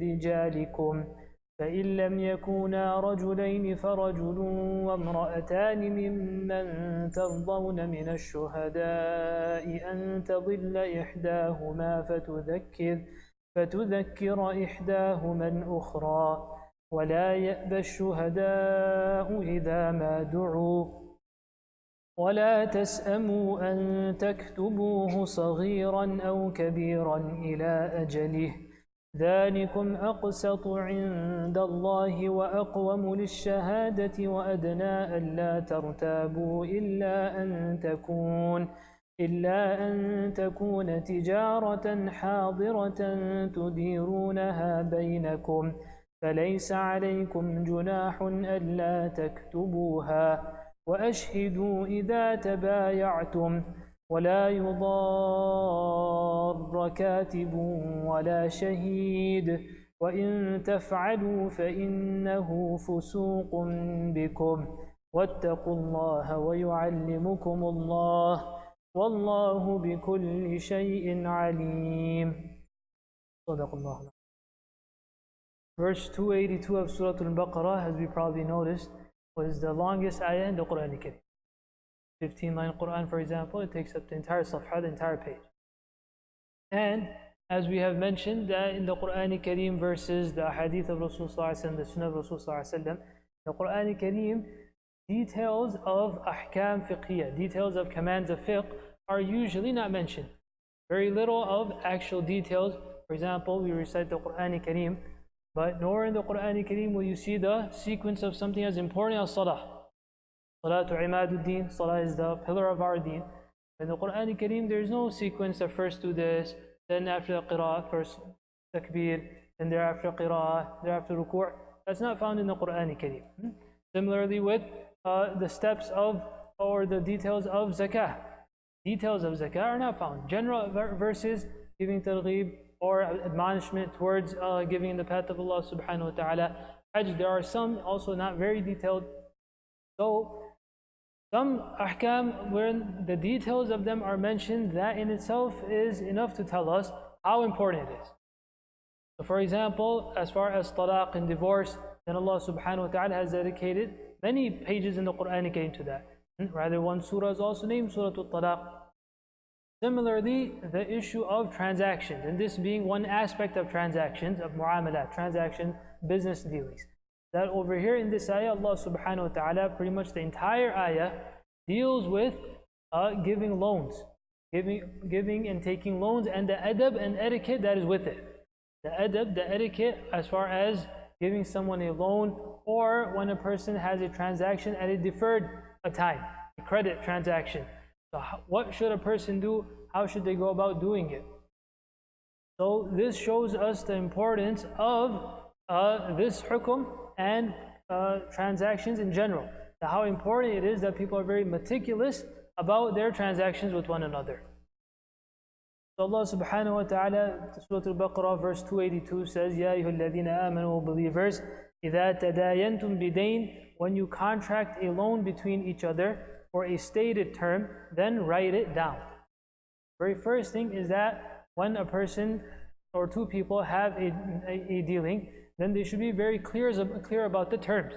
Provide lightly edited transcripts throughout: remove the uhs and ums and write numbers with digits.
رجالكم فإن لم يكونا رجلين فرجل وامرأتان ممن ترضون من الشهداء أن تضل إحداهما فتذكر إحداهما الأخرى ولا يأبى الشهداء إذا ما دعوا ولا تسأموا أن تكتبوه صغيرا أو كبيرا إلى أجله ذلكم أقسط عند الله وأقوم للشهادة وأدنى ألا ترتابوا إلا أن تكون تجارة حاضرة تديرونها بينكم فليس عليكم جناح ألا تكتبوها وأشهدوا إذا تبايعتم ولا يضار كاتب ولا شهيد وإن تفعلوا فإنه فسوق بكم واتقوا الله ويعلمكم الله والله بكل شيء عليم. صدق الله. Verse 282 of Surah Al-Baqarah, as we probably noticed, was the longest ayah in the Quran Kareem. 15-line Quran, for example, it takes up the entire safha, the entire page. And as we have mentioned, that in the Quran Kareem versus the hadith of Rasulullah sallallahu alaihi wasallam, the sunnah of Rasulullah sallallahu alaihi wasallam, the Quran Kareem, details of ahkam fiqhiyah, details of commands of fiqh are usually not mentioned. Very little of actual details. For example, we recite the Quran Kareem, but nor in the Quran Kareem will you see the sequence of something as important as salah. Salatu imaduddin, salah is the pillar of our deen. In the Quran Kareem, there is no sequence that first do this, then after the qira'ah, first takbir, then thereafter qira'ah, thereafter ruku'. That's not found in the Quran Kareem. Similarly with the steps of, or the details of zakah. Details of zakah are not found. General verses giving targheeb or admonishment towards giving in the path of Allah subhanahu wa ta'ala. Hajj, there are some also not very detailed. So some ahkam where the details of them are mentioned, that in itself is enough to tell us how important it is. So for example, as far as talaq and divorce, then Allah subhanahu wa ta'ala has dedicated many pages in the Quran came to that. Rather, one surah is also named Surah Al-Talaq. Similarly, the issue of transactions, and this being one aspect of transactions, of mu'amalat, transaction, business dealings. That over here in this ayah, Allah subhanahu wa ta'ala, pretty much the entire ayah, deals with giving loans, giving and taking loans, and the adab and etiquette that is with it. The adab, the etiquette, as far as giving someone a loan, or when a person has a transaction at a deferred time, a credit transaction. So what should a person do? How should they go about doing it? So this shows us the importance of this hukum and transactions in general. How important it is that people are very meticulous about their transactions with one another. So Allah subhanahu wa ta'ala, Surah Al-Baqarah verse 282 says, Ya ayyuhalladhina amanu, believers, إِذَا تَدَايَنْتُمْ بِدَيْنٍ, when you contract a loan between each other for a stated term, then write it down. Very first thing is that when a person or two people have a dealing, then they should be very clear about the terms.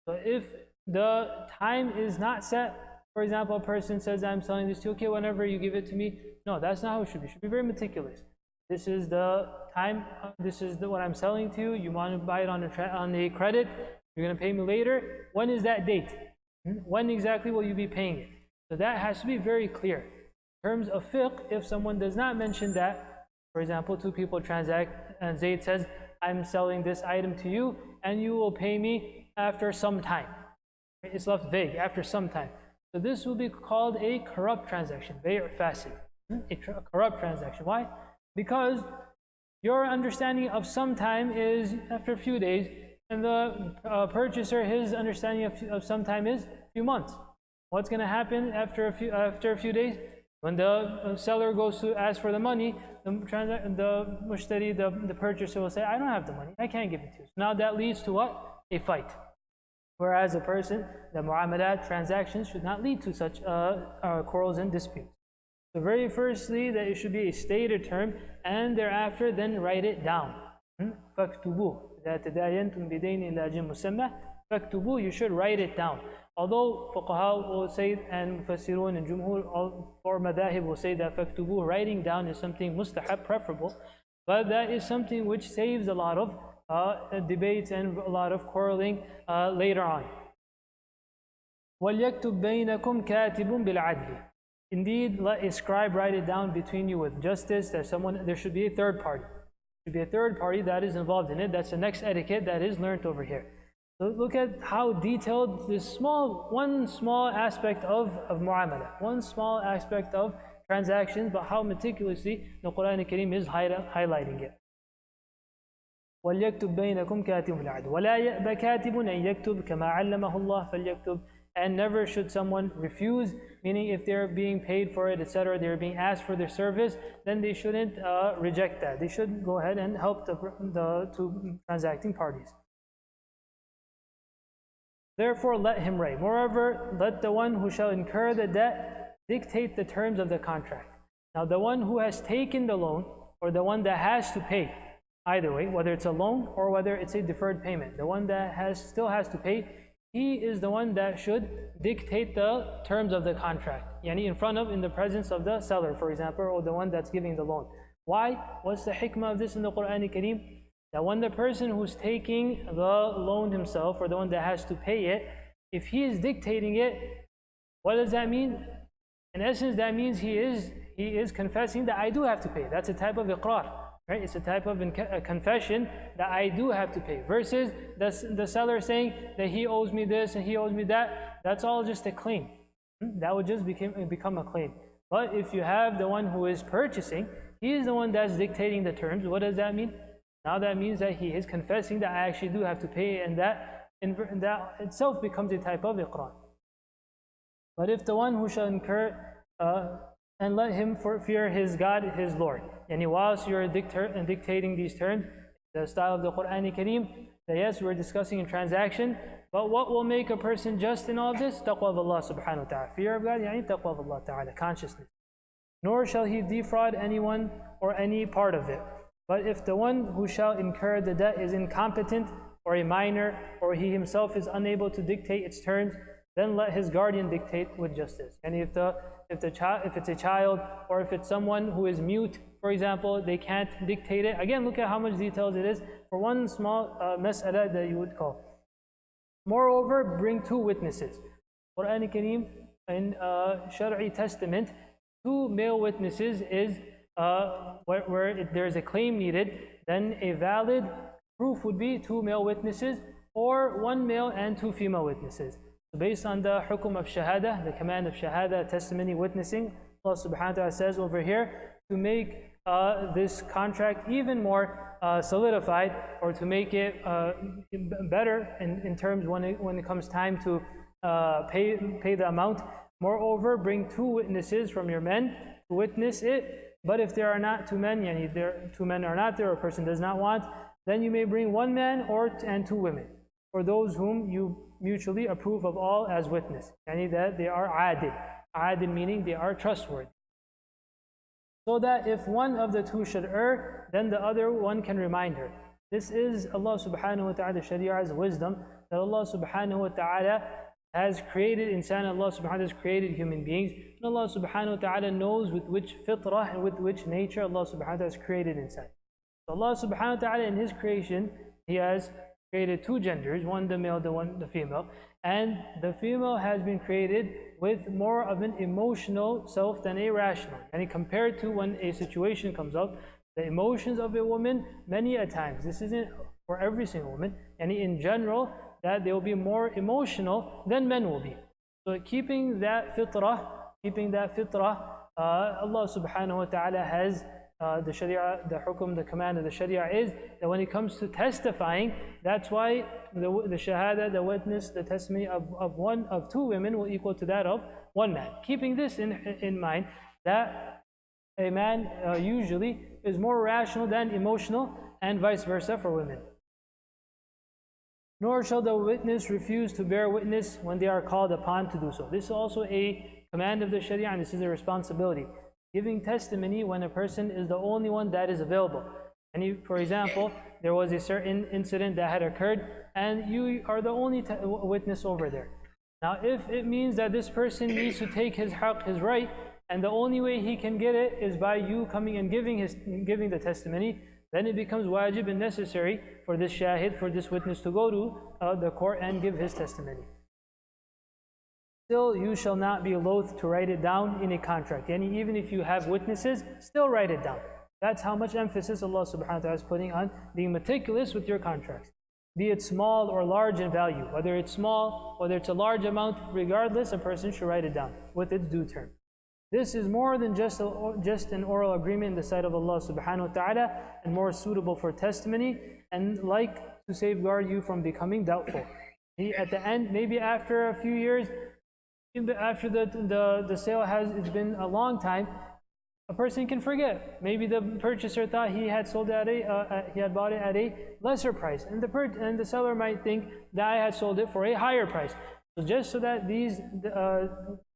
So if the time is not set, for example, a person says, I'm selling this to you, okay, whenever you give it to me. No, that's not how it should be. It should be very meticulous. This is the time, this is what I'm selling to you. You want to buy it on a credit, you're going to pay me later. When is that date? When exactly will you be paying it? So that has to be very clear. In terms of fiqh, if someone does not mention that, for example, two people transact and Zayd says, I'm selling this item to you and you will pay me after some time. It's left vague, after some time. So this will be called a corrupt transaction, bay' fasid, a corrupt transaction. Why? Because your understanding of some time is after a few days, and the purchaser, his understanding of some time is a few months. What's going to happen after a few days? When the seller goes to ask for the money, the mushtari, the purchaser will say, I don't have the money, I can't give it to you. So now that leads to what? A fight. Whereas a person, the mu'amalat, transactions should not lead to such quarrels and disputes. So very firstly, that it should be a stated term, and thereafter then write it down. فاكتبوه إذا تداينتم بدين إلى أجل مسمى فاكتبوه, you should write it down. Although fuqaha will say, and mufassirun and jumhur, all four madahib will say that فاكتبوه, writing down, is something mustahab, preferable, but that is something which saves a lot of debates and a lot of quarreling later on. وَلْيَكْتُبْ بَيْنَكُمْ كَاتِبٌ بِالْعَدْلِ. Indeed, let a scribe write it down between you with justice. There should be a third party. There should be a third party that is involved in it. That's the next etiquette that is learned over here. So look at how detailed this one small aspect of mu'amala, one small aspect of transactions, but how meticulously the Quran al-Kareem is highlighting it. وَلْيَكْتُبْ بَيْنَكُمْ كَاتِبٌ بِالْعَدْلِ وَلَا يَأْبَ كَاتِبٌ أَنْ يَكْتُبْ كَمَا عَلَّمَهُ اللَّهُ فَلْيَكْتُبْ. And never should someone refuse, meaning if they're being paid for it, etc., they're being asked for their service, then they shouldn't reject that. They should go ahead and help the two transacting parties. Therefore, let him write. Moreover, let the one who shall incur the debt dictate the terms of the contract. Now, the one who has taken the loan, or the one that has to pay, either way, whether it's a loan or whether it's a deferred payment, the one that still has to pay, he is the one that should dictate the terms of the contract. Yani in the presence of the seller, for example, or the one that's giving the loan. Why? What's the hikmah of this in the Quran al-Kareem? That when the person who's taking the loan himself, or the one that has to pay it, if he is dictating it, what does that mean? In essence, that means he is confessing that I do have to pay. That's a type of iqrar. Right? It's a type of a confession that I do have to pay, versus the seller saying that he owes me this and he owes me that. That's all just a claim. That would just become a claim. But if you have the one who is purchasing, he is the one that's dictating the terms. What does that mean? Now that means that he is confessing that I actually do have to pay, and that itself becomes a type of iqrar. But if the one who shall incur and let him fear his God, his Lord. And whilst you're dictating these terms, the style of the Quran al-Kareem, that yes, we're discussing a transaction, but what will make a person just in all of this? Taqwa of Allah subhanahu wa ta'ala. Fear of God, yani taqwa of Allah ta'ala, consciousness. Nor shall he defraud anyone or any part of it. But if the one who shall incur the debt is incompetent, or a minor, or he himself is unable to dictate its terms, then let his guardian dictate with justice. And if it's a child, or if it's someone who is mute, for example, they can't dictate it. Again, look at how much details it is for one small mas'ala that you would call. Moreover, bring two witnesses. Quran al-Kareem in Shar'i Testament, two male witnesses is where there is a claim needed. Then a valid proof would be two male witnesses, or one male and two female witnesses. So based on the hukum of shahada, the command of shahada, testimony, witnessing, Allah subhanahu wa ta'ala says over here, to make this contract even more solidified, or to make it better in terms when it comes time to pay the amount. Moreover, bring two witnesses from your men to witness it. But if there are not two men, two men are not there, or a person does not want, then you may bring one man and two women, for those whom you mutually approve of all as witness. That they are adil. Adil meaning they are trustworthy. So that if one of the two should err, then the other one can remind her. This is Allah subhanahu wa ta'ala, Shariah's wisdom, that Allah subhanahu wa ta'ala has created insan, Allah subhanahu wa ta'ala has created human beings, and Allah subhanahu wa ta'ala knows with which fitrah and with which nature Allah subhanahu wa ta'ala has created insan. So Allah subhanahu wa ta'ala in His creation, He has created two genders, one the male, the female, and the female has been created with more of an emotional self than a rational. And compared to when a situation comes up, the emotions of a woman, many a times, this isn't for every single woman, and in general, that they will be more emotional than men will be. So keeping that fitrah, Allah subhanahu wa ta'ala has the sharia, the hukum, the command of the sharia is that when it comes to testifying, that's why the shahada, the witness, the testimony of two women will equal to that of one man. Keeping this in mind, that a man usually is more rational than emotional, and vice versa for women. Nor shall the witness refuse to bear witness when they are called upon to do so. This is also a command of the sharia, and this is a responsibility. Giving testimony when a person is the only one that is available. And for example, there was a certain incident that had occurred and you are the only witness over there. Now if it means that this person needs to take his haqq, his right, and the only way he can get it is by you coming and giving the testimony, then it becomes wajib and necessary for this shahid, for this witness to go to the court and give his testimony. Still, you shall not be loath to write it down in a contract. Yani even if you have witnesses, still write it down. That's how much emphasis Allah subhanahu wa ta'ala is putting on being meticulous with your contracts. Be it small or large in value. Whether it's small, whether it's a large amount, regardless, a person should write it down with its due term. This is more than just an oral agreement in the sight of Allah subhanahu wa ta'ala, and more suitable for testimony, and like to safeguard you from becoming doubtful. At the end, maybe after a few years, after the sale it's been a long time, a person can forget. Maybe the purchaser thought he had sold it he had bought it at a lesser price, and the seller might think that I had sold it for a higher price. So just so that these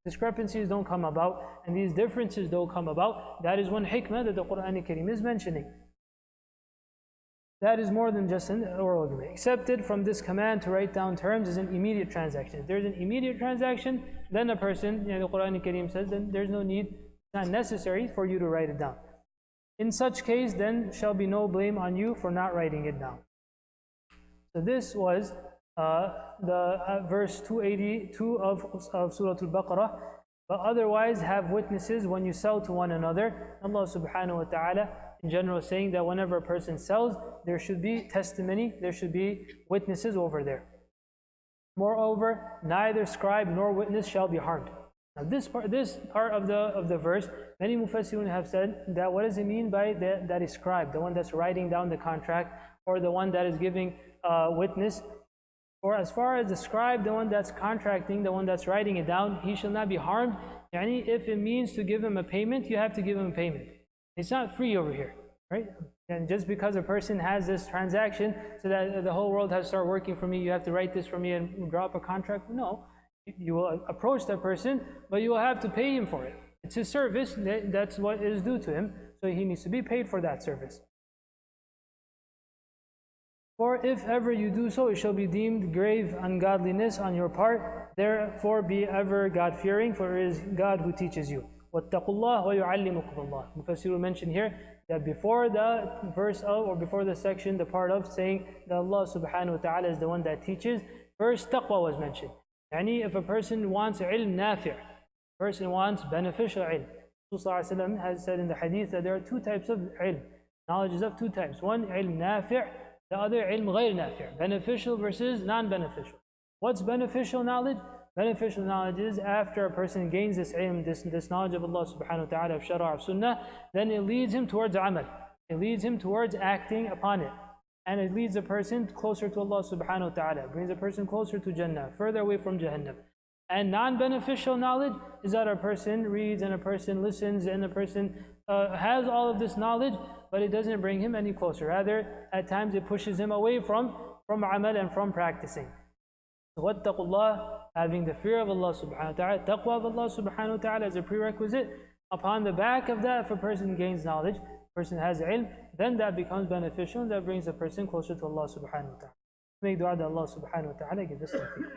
discrepancies don't come about and these differences don't come about, that is one hikmah that the Quran Kareem is mentioning. That is more than just an oral agreement. Accepted from this command to write down terms is an immediate transaction. If there's an immediate transaction, then a person, the Quran Kareem says, then there's no need, it's not necessary for you to write it down. In such case, then shall be no blame on you for not writing it down. So this was verse 282 of Surah Al-Baqarah. But otherwise, have witnesses when you sell to one another. Allah subhanahu wa ta'ala in general saying that whenever a person sells, there should be testimony, there should be witnesses over there. Moreover, neither scribe nor witness shall be harmed. Now this part of the verse, many mufassirun have said that what does it mean by that is scribe, the one that's writing down the contract, or the one that is giving witness? Or as far as the scribe, the one that's contracting, the one that's writing it down, he shall not be harmed. Yani if it means to give him a payment, you have to give him a payment. It's not free over here, right? And just because a person has this transaction, so that the whole world has to start working for me, you have to write this for me and draw up a contract. No, you will approach that person, but you will have to pay him for it. It's his service, that's what is due to him, so he needs to be paid for that service. For if ever you do so, it shall be deemed grave ungodliness on your part. Therefore be ever God-fearing, for it is God who teaches you. وَاتَّقُوا اللَّهَ وَيُعَلِّمُكُمُ اللَّهُ. Mufassir mentioned here that before the verse of, or before the section, the part of saying that Allah subhanahu wa ta'ala is the one that teaches, first taqwa was mentioned. Yani if a person wants ilm nafi', a person wants beneficial ilm. Rasulullah has said in the hadith that there are two types of ilm. Knowledge is of two types. One, ilm nafi', the other ilm ghayr nafi', beneficial versus non-beneficial. What's beneficial knowledge? Beneficial knowledge is after a person gains this ilm, this knowledge of Allah subhanahu wa ta'ala, of shara, of sunnah, then it leads him towards amal. It leads him towards acting upon it. And it leads a person closer to Allah subhanahu wa ta'ala, brings a person closer to Jannah, further away from Jahannam. And non-beneficial knowledge is that a person reads and a person listens and a person has all of this knowledge, but it doesn't bring him any closer. Rather, at times it pushes him away from amal and from practicing. So wattaqullah, having the fear of Allah subhanahu wa ta'ala, taqwa of Allah subhanahu wa ta'ala is a prerequisite. Upon the back of that, if a person gains knowledge, a person has ilm, then that becomes beneficial and that brings a person closer to Allah subhanahu wa ta'ala. Make dua that Allah subhanahu wa ta'ala give us tawfiq.